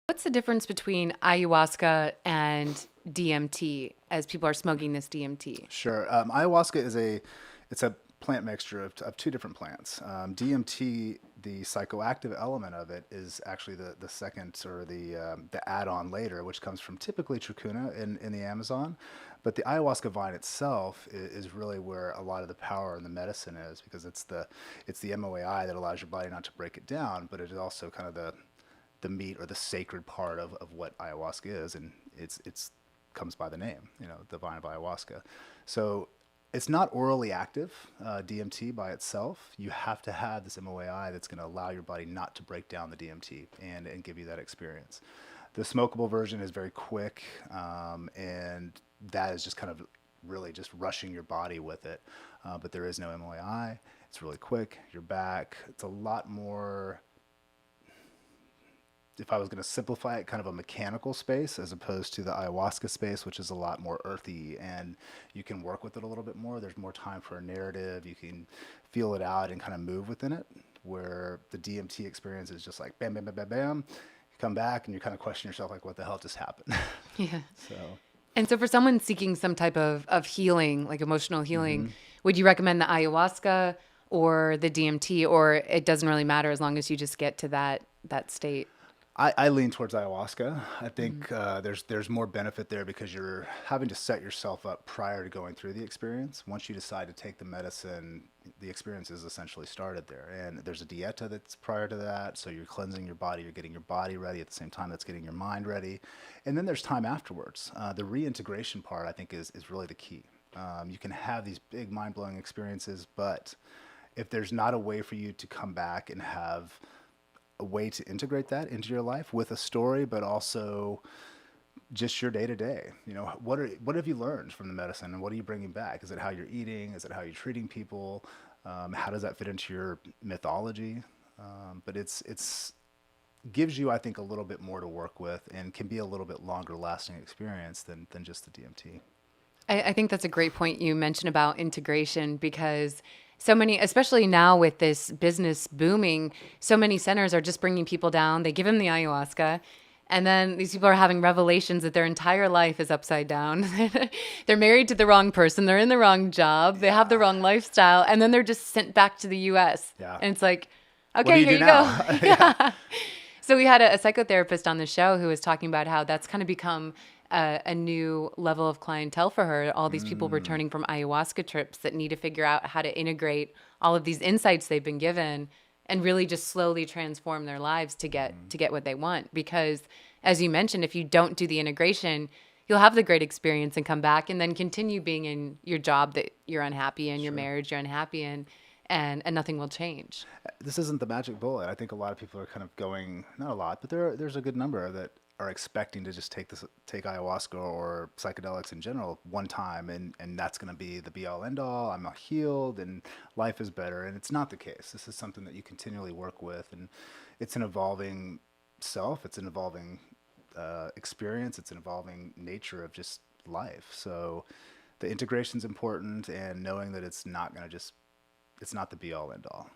What's the difference between ayahuasca and DMT as people are smoking this DMT? Sure. Ayahuasca it's a plant mixture of two different plants. DMT, the psychoactive element of it, is actually the second or the add-on later, which comes from typically trachuna in the Amazon. But the ayahuasca vine itself is really where a lot of the power in the medicine is, because it's the MOAI that allows your body not to break it down, but it is also kind of the meat or the sacred part of what ayahuasca is, and it's comes by the name, the vine of ayahuasca. So it's not orally active, DMT by itself. You have to have this MOAI that's going to allow your body not to break down the DMT and give you that experience. The smokable version is very quick, and that is just kind of really just rushing your body with it. But there is no MOAI. It's really quick. You're back. It's a lot more, if I was going to simplify it, kind of a mechanical space as opposed to the ayahuasca space, which is a lot more earthy, and you can work with it a little bit more. There's more time for a narrative. You can feel it out and kind of move within it, where the DMT experience is just like bam, bam, bam, bam, bam. You come back and you kind of question yourself, like, what the hell just happened? Yeah. So, And so for someone seeking some type of healing, like emotional healing, mhm. would you recommend the ayahuasca or the DMT, or it doesn't really matter as long as you just get to that state? I lean towards ayahuasca. I think there's more benefit there because you're having to set yourself up prior to going through the experience. Once you decide to take the medicine, the experience is essentially started there. And there's a dieta that's prior to that, so you're cleansing your body, you're getting your body ready at the same time that's getting your mind ready. And then there's time afterwards. The reintegration part, I think, is really the key. You can have these big mind-blowing experiences, but if there's not a way for you to come back and have a way to integrate that into your life with a story, but also just your day to day. What have you learned from the medicine, and what are you bringing back? Is it how you're eating? Is it how you're treating people? How does that fit into your mythology? But it's gives you, I think, a little bit more to work with, and can be a little bit longer lasting experience than just the DMT. I think that's a great point you mentioned about integration, because so many, especially now with this business booming, so many centers are just bringing people down. They give them the ayahuasca, and then these people are having revelations that their entire life is upside down. They're married to the wrong person. They're in the wrong job. They have the wrong lifestyle. And then they're just sent back to the US. Yeah. And it's like, What do okay, you here do you go. now? Yeah. Yeah. So we had a psychotherapist on the show who was talking about how that's kind of become a new level of clientele for her. All these people Mm, returning from ayahuasca trips that need to figure out how to integrate all of these insights they've been given and really just slowly transform their lives mhm. to get what they want. Because as you mentioned, if you don't do the integration, you'll have the great experience and come back and then continue being in your job that you're unhappy in, your Sure. marriage you're unhappy in, and nothing will change. This isn't the magic bullet. I think a lot of people are kind of going, not a lot, but there's a good number that are expecting to just take ayahuasca or psychedelics in general one time, and that's going to be the be all end all. I'm healed and life is better, and it's not the case. This is something that you continually work with, and it's an evolving self. It's an evolving experience. It's an evolving nature of just life. So the integration's important, and knowing that it's not the be all end all.